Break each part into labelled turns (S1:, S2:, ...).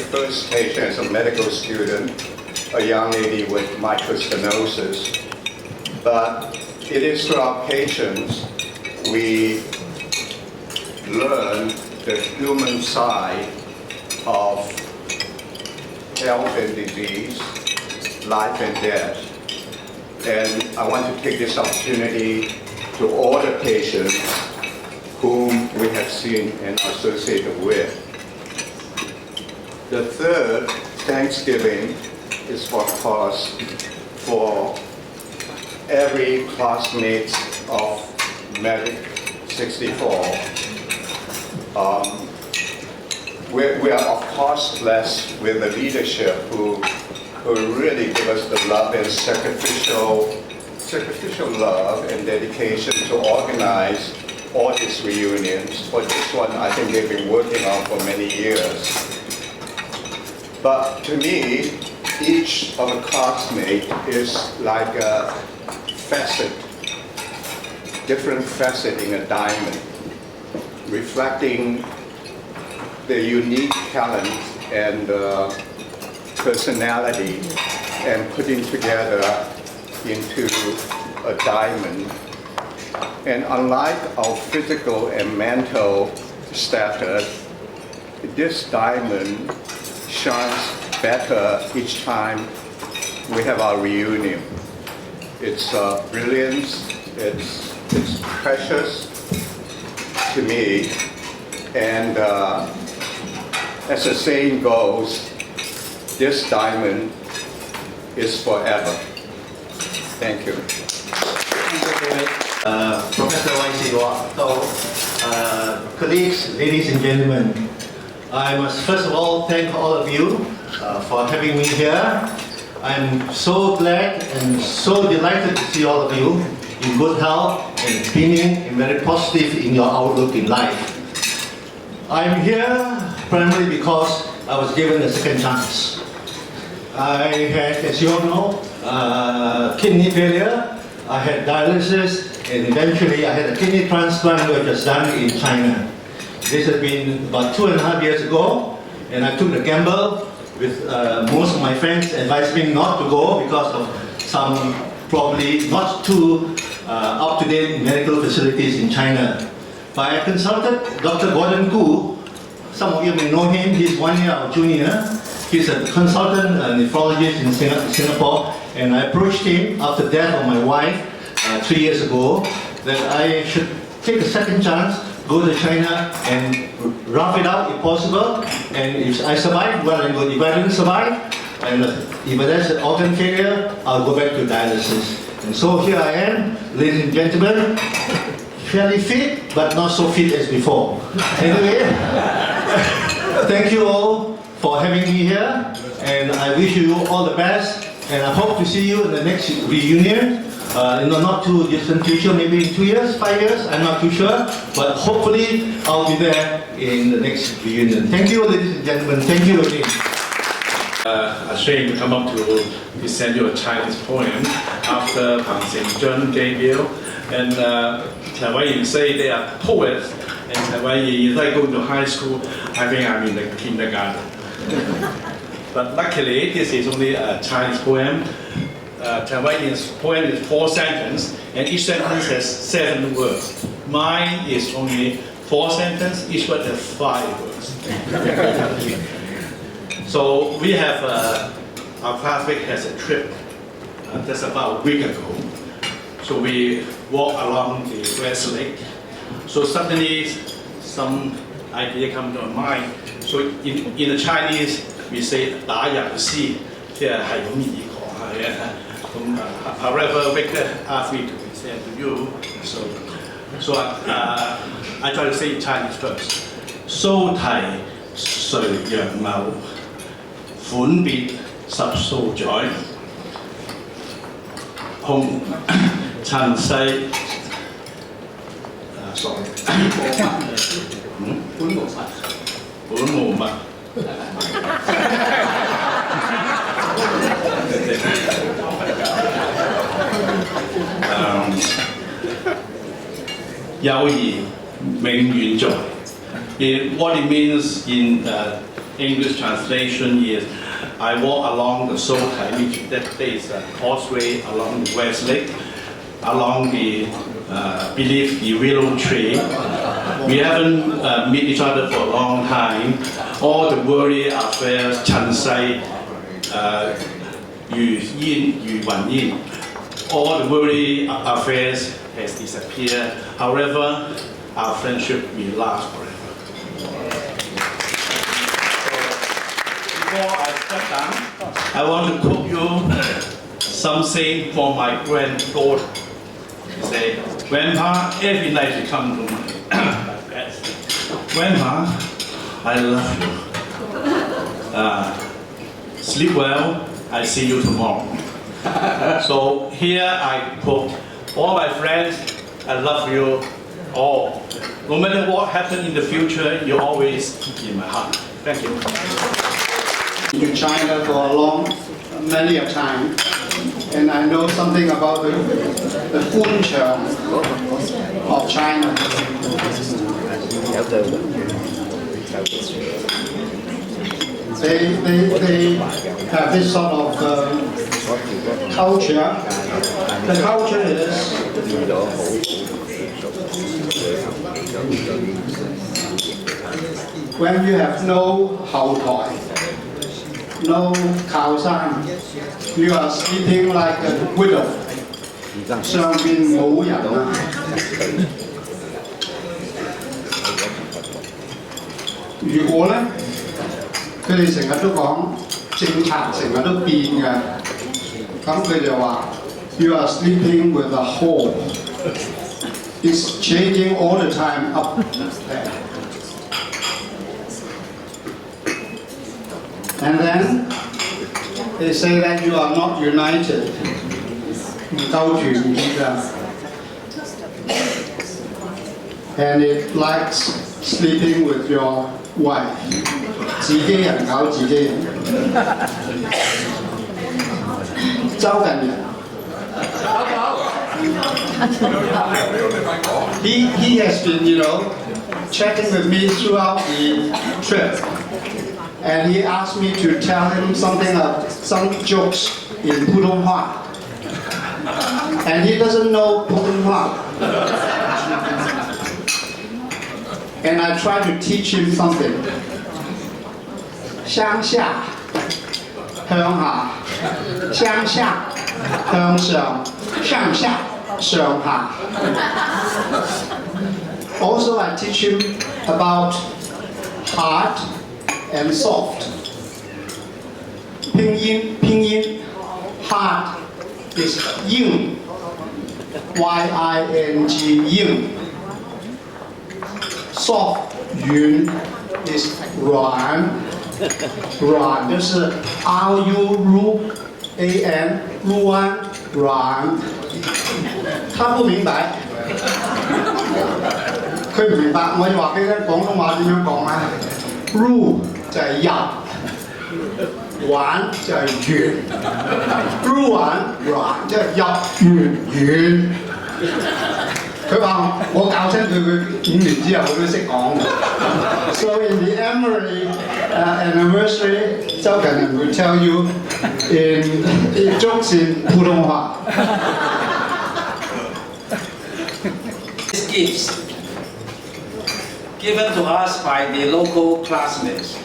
S1: First patient as a medical student, a young lady with microstenosis. But it is through our patients we learn the human side of health and disease, life and death. And I want to take this opportunity to all the patients whom we have seen and associated with. The third Thanksgiving is, of course, for every classmate of HKUMed64. We are, of course, blessed with the leadership who really give us the love and sacrificial love and dedication to organize all these reunions. For this one, I think they've been working on for many years. But to me, each of the classmates is like a facet, different facet in a diamond, reflecting the unique talent and personality and putting together into a diamond. And unlike our physical and mental status, this diamond shines better each time we have our reunion. It's brilliance, it's precious to me, and as the saying goes, this diamond is forever. Thank you.
S2: Professor Y.C. Colleagues, ladies and gentlemen, I must first of all thank all of you for having me here. I'm so glad and so delighted to see all of you in good health and beaming and very positive in your outlook in life. I'm here primarily because I was given a second chance. I had, as you all know, kidney failure. I had dialysis, and eventually I had a kidney transplant which was done in China. This has been about 2.5 years ago, and I took the gamble with most of my friends advised me not to go because of some probably not too up-to-date medical facilities in China. But I consulted Dr. Gordon Koo. Some of you may know him. He's 1 year our junior. He's a consultant nephrologist in Singapore, and I approached him after the death of my wife 3 years ago that I should take a second chance, go to China and rough it out if possible, and if I survive, well and good. If I didn't survive, and if there's an organ failure, I'll go back to dialysis. And so here I am, ladies and gentlemen, fairly fit, but not so fit as before. Anyway, thank you all for having me here, and I wish you all the best, and I hope to see you in the next reunion. In the not too distant future, maybe in 2 years, 5 years, I'm not too sure, but hopefully I'll be there in the next reunion. Thank you, ladies and gentlemen. Thank you again.
S3: Ashamed to come up to present you a Chinese poem after Pang Xingjun debut. And Taiwan say they are poets, and Taiwan if I go to high school, I think I'm in the kindergarten. But luckily, this is only a Chinese poem. Taiwanese poem is 4 sentences, and each sentence has 7 words. Mine is only 4 sentences, each word has 5 words. So we have, our classmate has a trip just about a week ago. So we walk along the West Lake. So suddenly some idea come to our mind. So in the Chinese, we say 打遊戲，即係好容易講下嘅。However, Victor asked me to present to you, so I try to say in Chinese first. 蘇題垂楊柳，款別十數載，紅塵世sorry， 本無物。友誼永遠在. What it means in English translation is I walk along the Seoul Taimiji, that is a causeway along the West Lake, along the beneath the willow tree. We haven't met each other for a long time. All the worldly affairs, 塵世如煙如雲煙, all the worldly affairs has disappeared. However, our friendship will last forever. Before I step down, I want to quote you something for my granddaughter. She say, Grandpa, every night you come to my bed. Grandpa, I love you. Sleep well, I see you tomorrow. So here I quote, all my friends, I love you all. No matter what happens in the future, you're always in my heart. Thank you.
S4: In China for many a time, and I know something about the culture of China. They have this sort of culture. The culture is when you have no 後台, no 靠山, you are sleeping like a widow. 上邊冇人啊。如果呢，佢哋成日都講政策成日都變嘅，咁佢就話 you are sleeping with a whore. It's changing all the time up there. And then they say that you are not united. 唔夠團結啊。And it likes sleeping with your wife. 自己人搞自己人。周近人。He has been, chatting with me throughout the trip. And he asked me to tell him some jokes in Putonghua. And he doesn't know Putonghua. And I tried to teach him something. 乡下向下乡下向上上下上下 Also I teach him about hard and soft. 拼音 hard is 硬 Y-I-N-G 硬 soft 软 is 软 软就是 R-U-R-A-N 软软他不明白佢唔明白我要話俾佢廣東話點樣講啊 Ru 就係入玩就係圓 Ru 玩軟即係入圓圓佢話我教親佢5年之後佢都識講 So in the Emory anniversary 周近人 will tell you in jokes in 普通話
S5: Gifts given to us by the local classmates,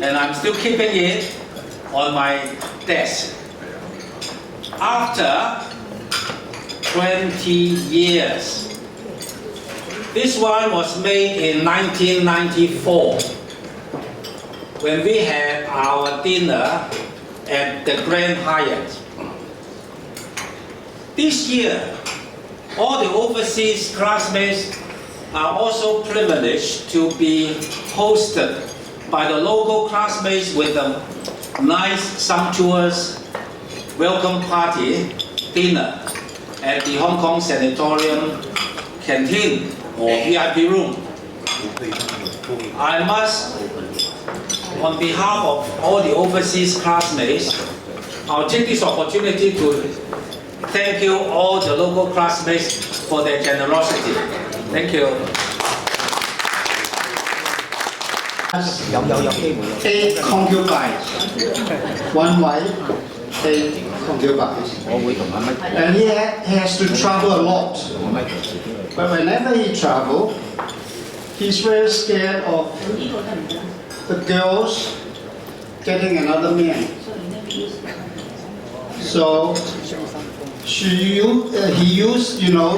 S5: and I'm still keeping it on my desk. After 20 years, this one was made in 1994 when we had our dinner at the Grand Hyatt. This year, all the overseas classmates are also privileged to be hosted by the local classmates with a nice, sumptuous welcome party dinner at the Hong Kong Sanatorium canteen or VIP room. I must, on behalf of all the overseas classmates, I'll take this opportunity to thank you all the local classmates for their generosity. Thank you.
S4: 8 concubines, 1 wife, 8 concubines. And he has to travel a lot. But whenever he travels, he's very scared of the girls getting another man. So he used,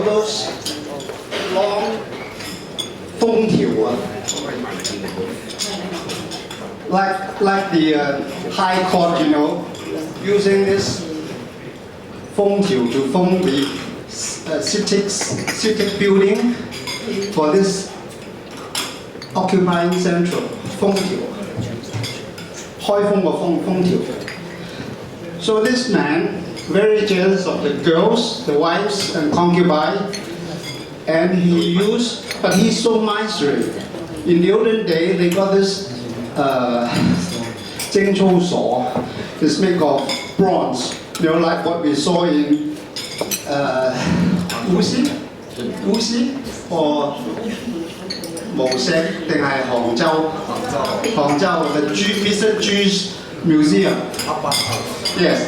S4: those long 封條啊 like the high court, using this 封條 to form the civic building for this occupying central 封條 開封個封條 So this man very jealous of the girls, the wives and concubines, and but he's so miserly. In the olden days, they got this 精粗鎖 is made of bronze, like what we saw in Wuxi or 無錫定係杭州 the Mr. Ju's museum. Yes,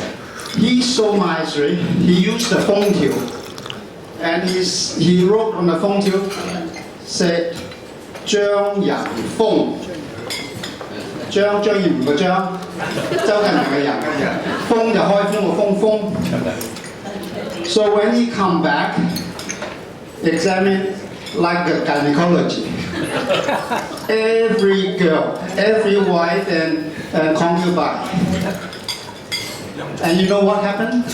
S4: he's so miserly. He used the 封條 and he wrote on the 封條 said 張人封 張炎個張 周近平嘅人 封就開封個封 So when he come back, examine like a gynecology. Every girl, every wife and concubine. And you know what happened?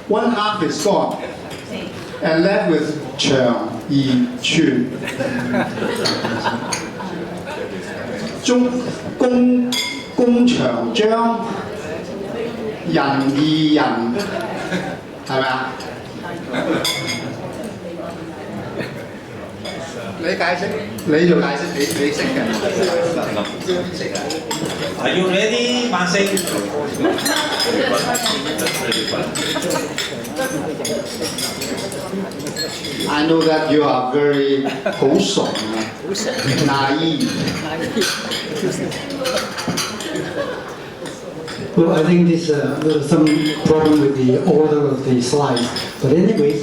S4: One half is gone and left with 長義全。公長張仁義人，係咪啊？你解釋，你就解釋，你識嘅。
S5: Are you ready, Mansi?
S4: I know that you are very 好傻 naive.
S6: Well, I think there's some problem with the order of the slides. But anyway,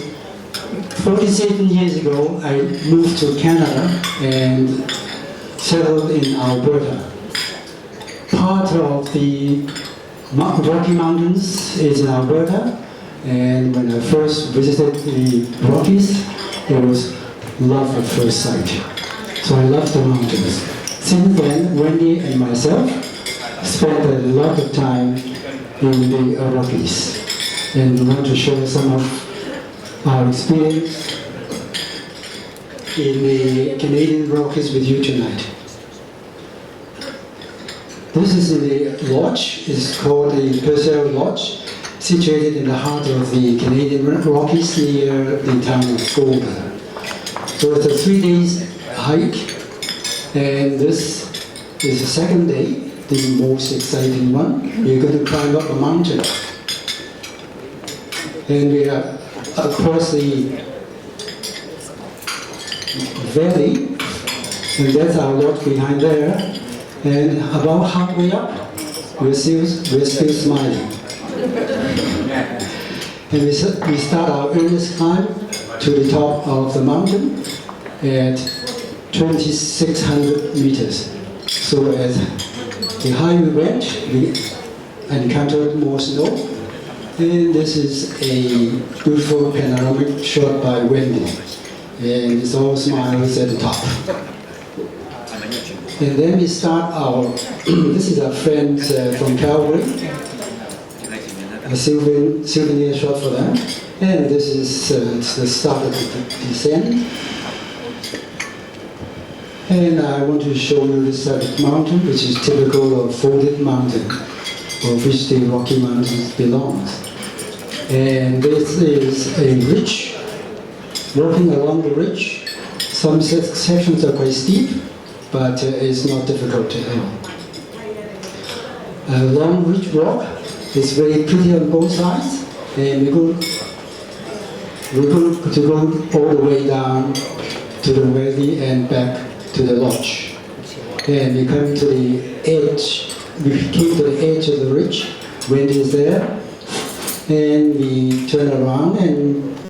S6: 47 years ago, I moved to Canada and settled in Alberta. Part of the Rocky Mountains is in Alberta, and when I first visited the Rockies, it was love at first sight. So I loved the mountains. Since then, Wendy and myself spent a lot of time in the Rockies, and we want to share some of our experience in the Canadian Rockies with you tonight. This is in the lodge. It's called the Purcell Lodge, situated in the heart of the Canadian Rockies near the town of Golden. So it's a 3 days hike, and this is the second day, the most exciting one. We're going to climb up a mountain. And we are across the valley, and that's our lodge behind there. And about halfway up, we're still smiling. And we start our earliest climb to the top of the mountain at 2,600 meters. So as the higher we went, we encountered more snow. And this is a beautiful panoramic shot by Wendy. And it's all smiles at the top. And then we start this is our friends from Calgary. A souvenir shot for them. And this is the start of the descent. And I want to show you this mountain, which is typical of folded mountain, of which the Rocky Mountains belongs. And this is a ridge. Walking along the ridge, some sections are quite steep, but it's not difficult at all. A long ridge walk is very pretty on both sides, and we're going to go all the way down to the valley and back to the lodge. And we come to the edge, we came to the edge of the ridge, wind is there, and we turn around and